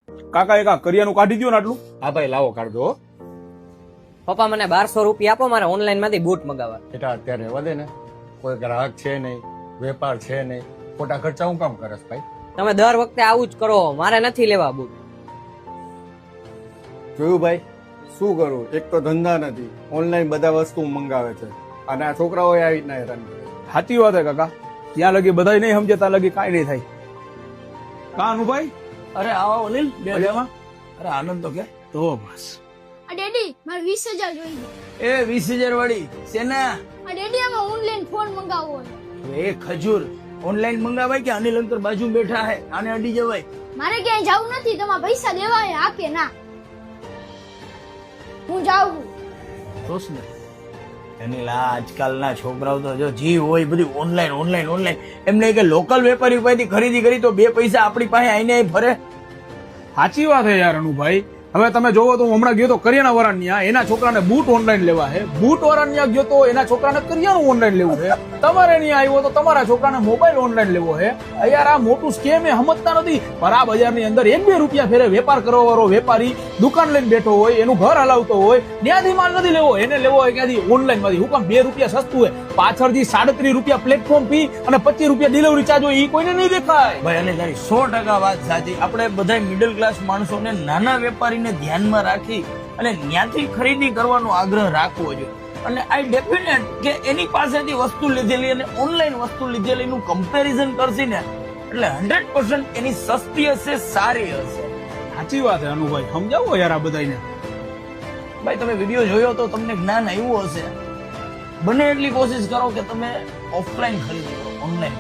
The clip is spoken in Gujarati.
કાકા એક આ કરિયાનું કાઢી દો ને આટલું. હા ભાઈ લાવો કાઢજો હો. પપ્પા મને 1200 રૂપિયા આપો, મારે ઓનલાઈન માંથી બૂટ મગાવવા. બેટા અત્યારે વધે ને, કોઈ ગ્રાહક છે નહીં, વેપાર છે નહીં, ખોટા ખર્ચા હું કામ કરસ ભાઈ? તમે દર વખતે આવું જ કરો, મારે નથી લેવા બૂટ. જોયું ભાઈ, શું કરું? એક તો ધંધા નથી, ઓનલાઈન બધા વસ્તુ મંગાવે છે અને આ છોકરાઓ આવી રીતના હેરાન કરે. સાચી વાત હે કાકા, ત્યાં લગી બધા નહીં સમજે ત્યાં લગી કાંઈ નહીં થાય. કા અનુભાઈ? અરે આવો અનિલ, બે મજામાં? અરે આનંદ તો કે તો બસ. આ ડેડી મારે 20,000 જોઈએ. એ 20,000 વાળી સેના આ ડેડી આમાં ઓનલાઈન ફોન મંગાવવો છે. એ ખજૂર ઓનલાઈન મંગાવાય કે અનિલ અંકલ બાજુ બેઠા હે, આને અડી જવાય. મારે ક્યાંય જવું નથી, તમારે પૈસા દેવા હે, હા કે ના? હું જાઉં છું. જોશ ને અનિલ, આ આજકાલના છોકરાઓ તો જો જી હોય બધું ઓનલાઈન ઓનલાઈન ઓનલાઈન. એમને કે લોકલ વેપારી પાસેથી ખરીદી કરી તો 2 પૈસા આપણી પાસે આઈને અહીં ફરે. સાચી વાત હે યાર અનુભાઈ. હવે તમે જોવો તો હું હમણાં ગયો તો કરિયાના વાળા ત્યાં, એના છોકરાને બૂટ ઓનલાઈન લેવા છે. બૂટ વાળા ત્યાં ગયો તો એના છોકરાને કરિયાનું ઓનલાઈન લેવું છે. તમારે ત્યાં આવ્યો તો તમારા છોકરાને મોબાઈલ ઓનલાઈન લેવો છે. યાર આ મોટું સ્કેમ એ સમજતા નથી. પર આ બજારની અંદર 1-2 રૂપિયા ફેરે વેપાર કરવા વાળો વેપારી દુકાન લઈને બેઠો હોય, એનું ઘર હલાવતો હોય, ત્યાંથી માલ નથી લેવો, એને લેવો હોય ક્યાંથી? ઓનલાઈન માંથી. હું કામ 2 રૂપિયા સસ્તું હોય, પાછળથી 37 રૂપિયા પ્લેટફોર્મ ફી અને 25 રૂપિયા ડિલિવરી ચાર્જ હોય, એ કોઈને નહીં દેખાય. ભાઈ અને તારી 100% વાત સાચી. આપણે બધા મિડલ ક્લાસ માણસોને નાના વેપારીને ધ્યાનમાં રાખી અને ત્યાંથી ખરીદી કરવાનો આગ્રહ રાખવો જોઈએ. અને આઈ ડેફિનેટ કે એની પાસેથી વસ્તુ લીધેલી અને ઓનલાઈન વસ્તુ લીધેલીનું કમ્પેરિઝન કરશી ને એટલે 100% એની સસ્તી હશે, સારી હશે. સાચી વાત હે અનુભાઈ, સમજાવો યાર આ બધાને. ભાઈ તમે વિડીયો જોયો તો તમને જ્ઞાન આવ્યું હશે. બને એટલી કોશિશ કરો કે તમે ઓફલાઈન ખરીદી કરો, ઓનલાઈન